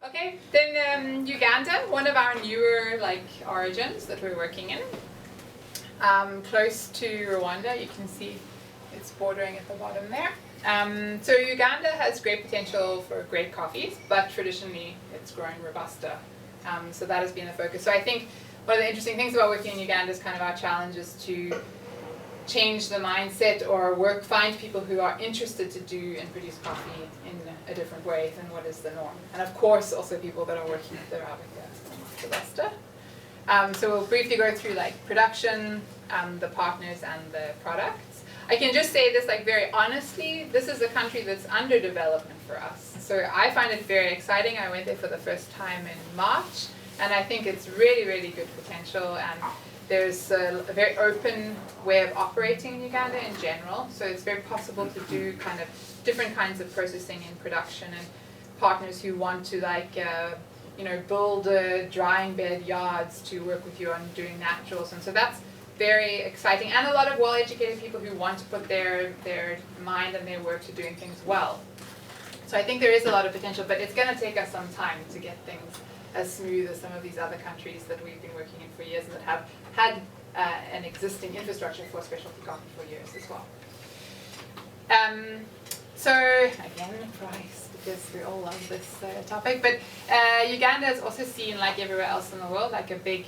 Okay, then Uganda, one of our newer origins that we're working in, close to Rwanda. You can see it's bordering at the bottom there. So Uganda has great potential for great coffees, but traditionally it's growing Robusta. So that has been the focus. So I think one of the interesting things about working in Uganda is kind of our challenge is to change the mindset or find people who are interested to do and produce coffee in a different way than what is the norm. And of course also people that are working with Arabica and Robusta. So we'll briefly go through production, the partners and the products. I can just say this very honestly, this is a country that's under development for us. So I find it very exciting. I went there for the first time in March and I think it's really, really good potential, and there's a very open way of operating in Uganda in general. So it's very possible to do kind of different kinds of processing in production, and partners who want to build drying bed yards to work with you on doing naturals. And so that's very exciting, and a lot of well-educated people who want to put their mind and their work to doing things well. So I think there is a lot of potential, but it's going to take us some time to get things as smooth as some of these other countries that we've been working in for years and that have had an existing infrastructure for specialty coffee for years as well. So again, price, because we all love this topic, but Uganda has also seen, like everywhere else in the world, a big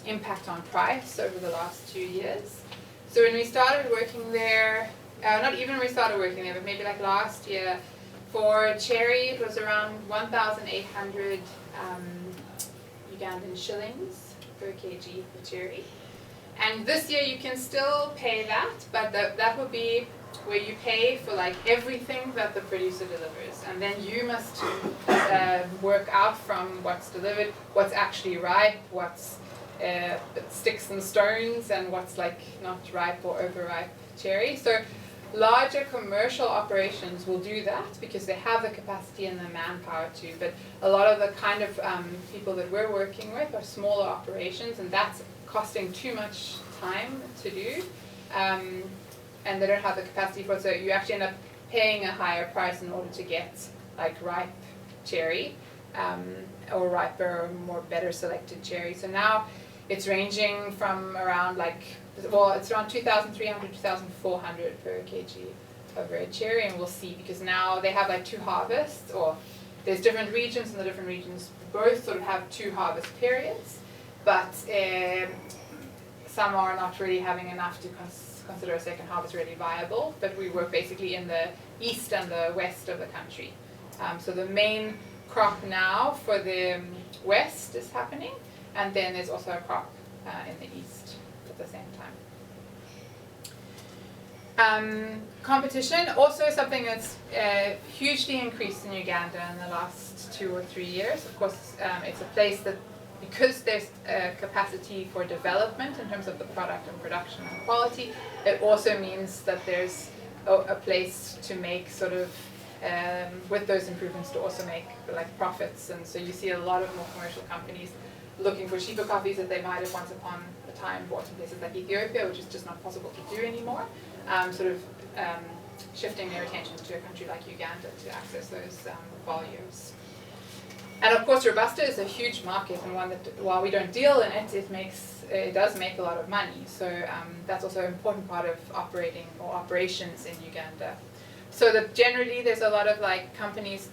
impact on price over the last 2 years. So when we started working there, not even when we started working there, but maybe last year, for cherry it was around 1,800 Ugandan shillings per kg for cherry. And this year you can still pay that, but that will be where you pay for everything that the producer delivers, and then you must work out from what's delivered, what's actually ripe, what's sticks and stones, and what's not ripe or overripe cherry. So larger commercial operations will do that because they have the capacity and the manpower to, but a lot of the kind of people that we're working with are smaller operations, and that's costing too much time to do. And they don't have the capacity for it, so you actually end up paying a higher price in order to get ripe cherry, or riper or more better selected cherry. So now it's ranging from around it's around 2,300, 2,400 per kg of red cherry, and we'll see, because now they have 2 harvests, or there's different regions, and the different regions both sort of have 2 harvest periods, but some are not really having enough to consider a second harvest really viable, but we work basically in the east and the west of the country. So the main crop now for the west is happening, and then there's also a crop in the east at the same time. Competition, also something that's hugely increased in Uganda in the last 2 or 3 years. Of course, it's a place that, because there's capacity for development in terms of the product and production and quality, it also means that there's a place to make sort of, with those improvements, to also make profits. And so you see a lot of more commercial companies looking for cheaper coffees that they might have once upon a time bought in places like Ethiopia, which is just not possible to do anymore, shifting their attention to a country like Uganda to access those volumes. And of course Robusta is a huge market, and one that, while we don't deal in it, it does make a lot of money. So that's also an important part of operations in Uganda. So generally there's a lot of companies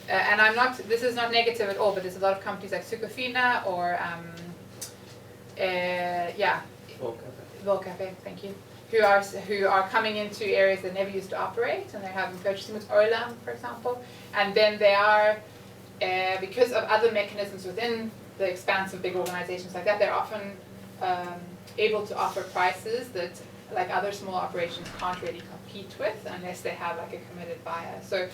and this is not negative at all, but there's a lot of companies like Sukafina or Volcafe, thank you, who are coming into areas they never used to operate, and they're having purchasing with Olam, for example, and then they are, because of other mechanisms within the expanse of big organizations like that, they're often able to offer prices that other small operations can't really compete with unless they have a committed buyer. So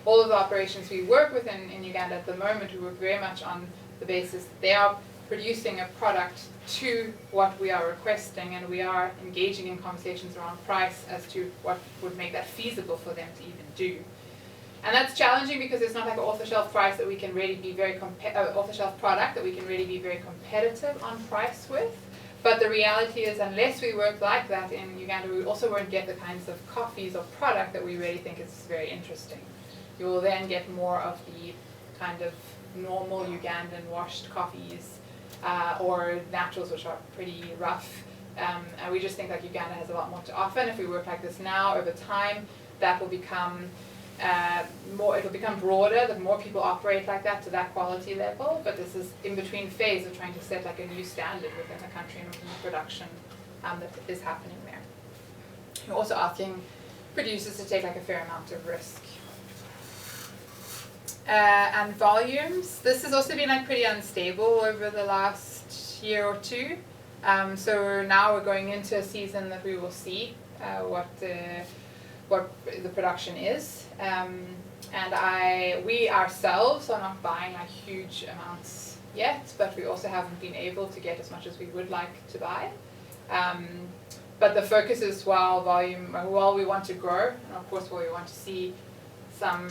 all of the operations we work with in Uganda at the moment, we work very much on the basis that they are producing a product to what we are requesting, and we are engaging in conversations around price as to what would make that feasible for them to even do. And that's challenging because it's not an off-the-shelf price that we can really be off-the-shelf product that we can really be very competitive on price with. But the reality is, unless we work like that in Uganda, we also won't get the kinds of coffees or product that we really think is very interesting. you will then get more of the kind of normal Ugandan washed coffees or naturals, which are pretty rough. And we just think like Uganda has a lot more to offer, and if we work like this now, over time, that will become it'll become broader, the more people operate like that to that quality level, but this is in between phase of trying to set like a new standard within the country and within the production that is happening there. You're also asking producers to take like a fair amount of risk. And volumes, this has also been like pretty unstable over the last year or two. So now we're going into a season that we will see what the production is. And we ourselves are not buying like huge amounts yet, but we also haven't been able to get as much as we would like to buy. But the focus is while we want to grow, and of course while we want to see some,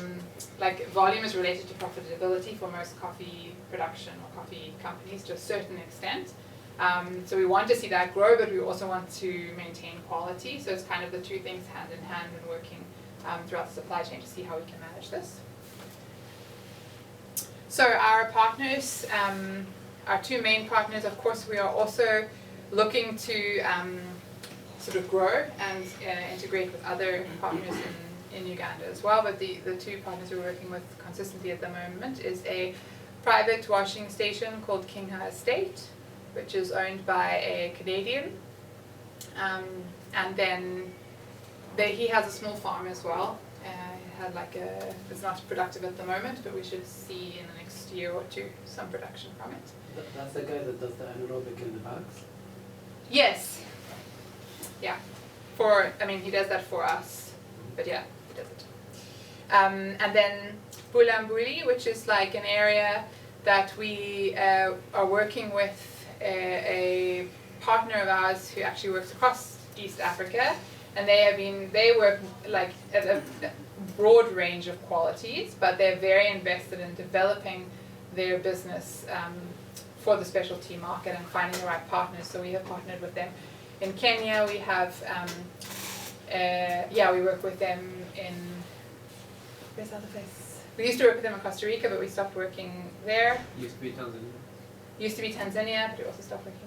like volume is related to profitability for most coffee production or coffee companies to a certain extent. So we want to see that grow, but we also want to maintain quality. So it's kind of the two things hand in hand when working throughout the supply chain to see how we can manage this. So our partners, our two main partners, of course, we are also looking to sort of grow and integrate with other partners in Uganda as well. But the two partners we're working with consistently at the moment is a private washing station called Kingha Estate, which is owned by a Canadian. And then he has a small farm as well. It's not productive at the moment, but we should see in the next year or two some production from it. That's the guy that does the anaerobic in the bags? Yes. Yeah. He does that for us, but yeah, he does it. And then Bulambuli, which is like an area that we are working with a partner of ours who actually works across East Africa, and they work like at a broad range of qualities, but they're very invested in developing their business for the specialty market and finding the right partners. So we have partnered with them in Kenya. We have we work with them in, where's the other place? We used to work with them in Costa Rica, but we stopped working there. Used to be Tanzania. Used to be Tanzania, but we also stopped working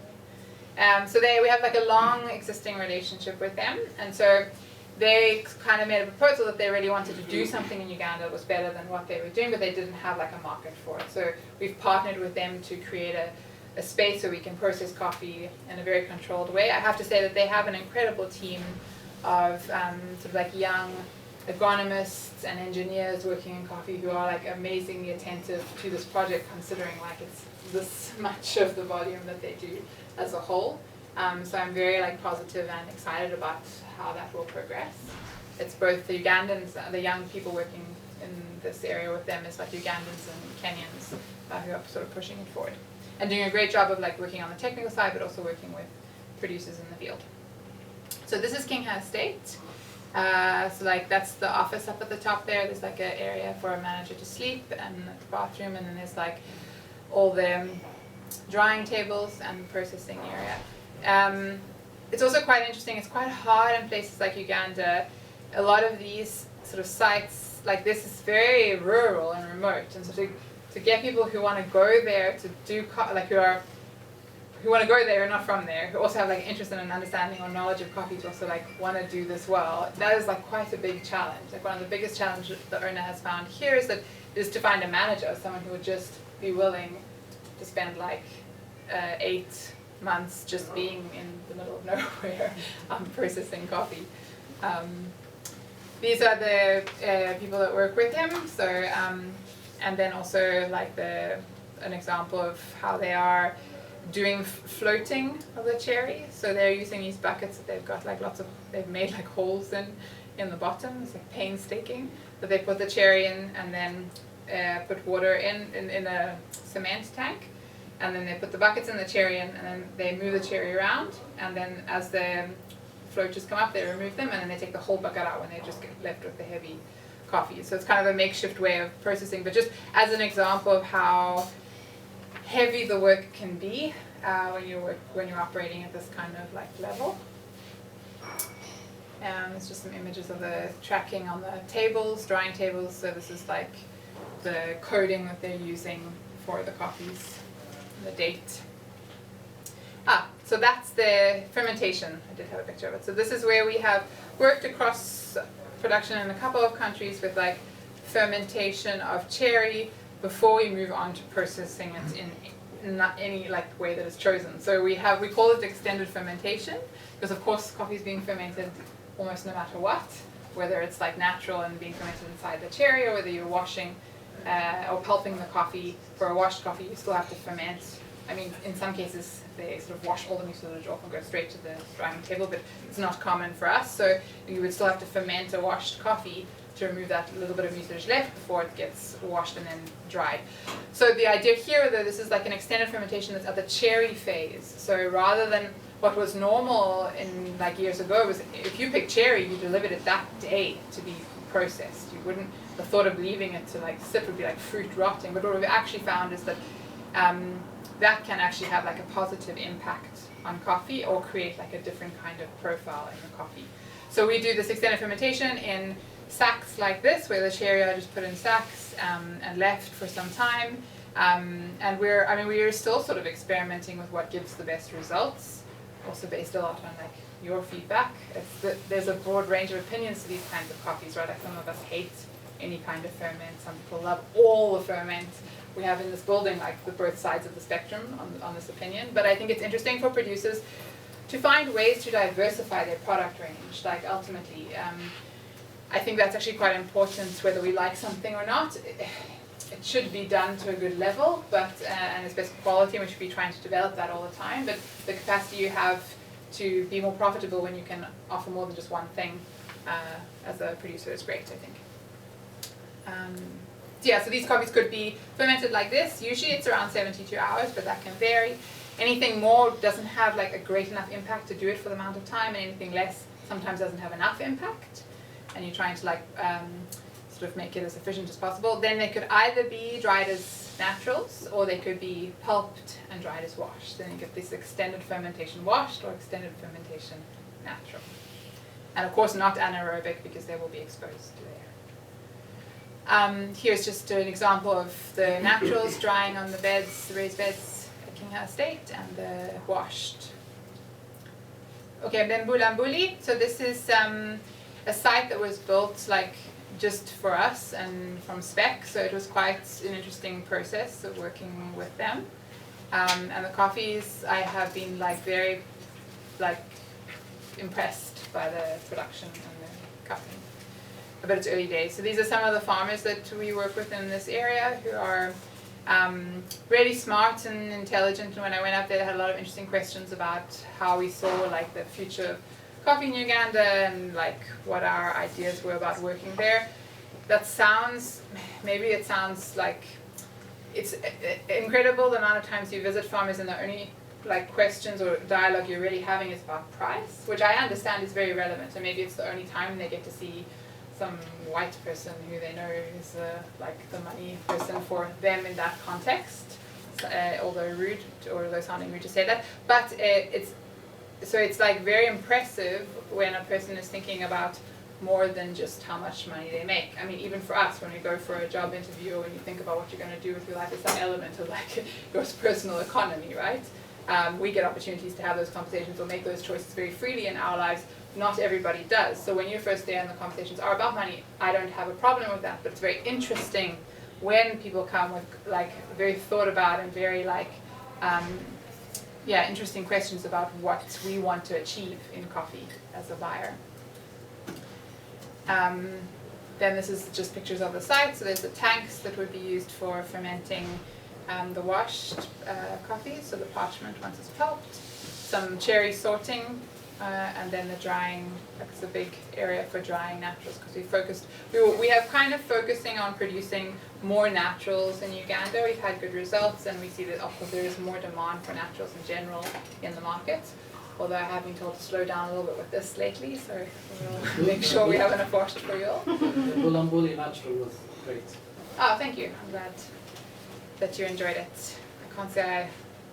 there. So we have like a long existing relationship with them, and so they kind of made a proposal that they really wanted to do something in Uganda that was better than what they were doing, but they didn't have like a market for it. So we've partnered with them to create a space where we can process coffee in a very controlled way. I have to say that they have an incredible team of sort of like young agronomists and engineers working in coffee who are like amazingly attentive to this project, considering like it's this much of the volume that they do as a whole. So I'm very like positive and excited about how that will progress. It's both the Ugandans, the young people working in this area with them is like Ugandans and Kenyans who are sort of pushing it forward and doing a great job of like working on the technical side, but also working with producers in the field. So this is Kingha Estate. So like that's the office up at the top there. There's like an area for a manager to sleep and a bathroom, and then there's like all the drying tables and processing area. It's also quite interesting. It's quite hard in places like Uganda. A lot of these sort of sites like this is very rural and remote, and so to get people who want to go there to do who want to go there and not from there, who also have like interest in and understanding or knowledge of coffee to also like want to do this well, that is like quite a big challenge. Like one of the biggest challenges the owner has found here is to find a manager, someone who would just be willing to spend like 8 months just being in the middle of nowhere processing coffee. These are the people that work with him. So and then also like an example of how they are doing floating of the cherry. So they're using these buckets that they've got like they've made like holes in the bottom. It's like painstaking. But they put the cherry in and then put water in a cement tank. And then they put the buckets in the cherry in, and then they move the cherry around. And then as the floaters come up, they remove them, and then they take the whole bucket out when they just get left with the heavy coffee. So it's kind of a makeshift way of processing, but just as an example of how heavy the work can be when you're operating at this kind of like level. It's just some images of the tracking on the tables, drying tables. So this is like the coding that they're using for the coffees, the date. So that's the fermentation. I did have a picture of it. So this is where we have worked across production in a couple of countries with like fermentation of cherry before we move on to processing it in not any like way that is chosen. So we call it extended fermentation because of course coffee is being fermented almost no matter what, whether it's like natural and being fermented inside the cherry or whether you're washing or pulping the coffee. For a washed coffee you still have to ferment. I mean, in some cases they sort of wash all the mucilage off and go straight to the drying table, but it's not common for us. So you would still have to ferment a washed coffee to remove that little bit of mucilage left before it gets washed and then dried. So the idea here, though, this is like an extended fermentation that's at the cherry phase. So rather than what was normal in like years ago was if you picked cherry, you delivered it that day to be processed. You wouldn't. The thought of leaving it to like sit would be like fruit rotting. But what we've actually found is that that can actually have like a positive impact on coffee or create like a different kind of profile in the coffee. So we do this extended fermentation in sacks like this, where the cherry are just put in sacks and left for some time. And we're still sort of experimenting with what gives the best results, also based a lot on like your feedback. There's a broad range of opinions to these kinds of coffees, right? Like some of us hate any kind of ferment, some people love all the ferment. We have in this building like the both sides of the spectrum on this opinion. But I think it's interesting for producers to find ways to diversify their product range. Like ultimately, I think that's actually quite important whether we like something or not. It should be done to a good level, but and it's best quality, and we should be trying to develop that all the time. But the capacity you have to be more profitable when you can offer more than just one thing as a producer is great, I think. So these coffees could be fermented like this. Usually it's around 72 hours, but that can vary. Anything more doesn't have like a great enough impact to do it for the amount of time, and anything less sometimes doesn't have enough impact. And you're trying to like sort of make it as efficient as possible. Then they could either be dried as naturals, or they could be pulped and dried as washed. Then you get this extended fermentation washed or extended fermentation natural. And of course not anaerobic because they will be exposed to the air. Here's just an example of the naturals drying on the beds, the raised beds at Kingham Estate, and the washed. Okay, and then Bulambuli. So this is a site that was built like just for us and from spec. So it was quite an interesting process of working with them. And the coffees, I have been like very like impressed by the production and the cutting. But it's early days. So these are some of the farmers that we work with in this area who are really smart and intelligent. And when I went up there, they had a lot of interesting questions about how we saw like the future of coffee in Uganda and like what our ideas were about working there. That sounds, maybe it sounds like it's incredible the amount of times you visit farmers and the only like questions or dialogue you're really having is about price, which I understand is very relevant. And maybe it's the only time they get to see some white person who they know is like the money person for them in that context, although sounding rude to say that. But it's like very impressive when a person is thinking about more than just how much money they make. I mean, even for us, when we go for a job interview or when you think about what you're going to do with your life, there's some element of like your personal economy, right? We get opportunities to have those conversations or make those choices very freely in our lives. Not everybody does. So when you're first there and the conversations are about money, I don't have a problem with that. But it's very interesting when people come with like very thought about and very like interesting questions about what we want to achieve in coffee as a buyer. Then this is just pictures of the site. So there's the tanks that would be used for fermenting the washed coffee, so the parchment once it's pulped, some cherry sorting, and then the drying. That's a big area for drying naturals because we have kind of focusing on producing more naturals in Uganda. We've had good results, and we see that of course there is more demand for naturals in general in the market. Although I have been told to slow down a little bit with this lately, so we'll make sure we have enough washed for you all. The Bulambuli natural was great. Oh, thank you. I'm glad that you enjoyed it. I can't say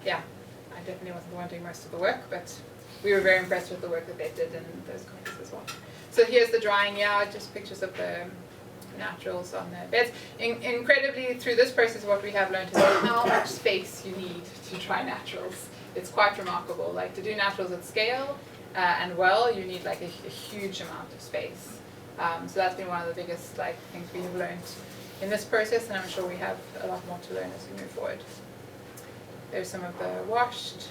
I definitely wasn't the one doing most of the work, but we were very impressed with the work that they did in those coffees as well. So here's the drying yard, just pictures of the naturals on the beds. Incredibly, through this process, what we have learned is how much space you need to try naturals. It's quite remarkable. Like to do naturals at scale and well, you need like a huge amount of space. So that's been one of the biggest like things we have learned in this process, and I'm sure we have a lot more to learn as we move forward. There's some of the washed.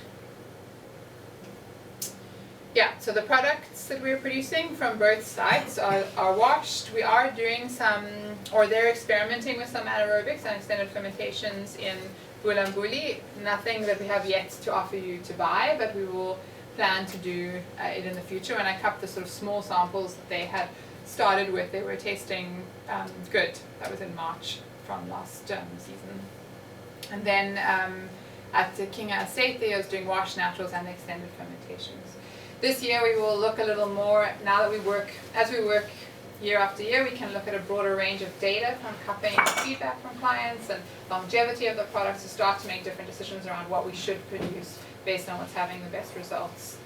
Yeah, so the products that we're producing from both sites are washed. We are doing some, or they're experimenting with some anaerobics and extended fermentations in Bulambuli. Nothing that we have yet to offer you to buy, but we will plan to do it in the future. When I cupped the sort of small samples that they had started with, they were tasting good. That was in March from last season. And then at the Kinga Estate, they was doing washed naturals and extended fermentations. This year we will look a little more, now that we work, as we work year after year, we can look at a broader range of data from cupping and feedback from clients and longevity of the products to start to make different decisions around what we should produce based on what's having the best results.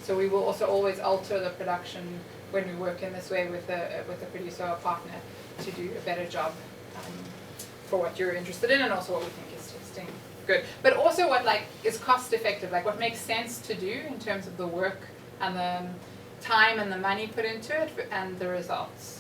So we will also always alter the production when we work in this way with a producer or partner to do a better job for what you're interested in and also what we think is tasting good. But also what like is cost effective, like what makes sense to do in terms of the work and the time and the money put into it and the results.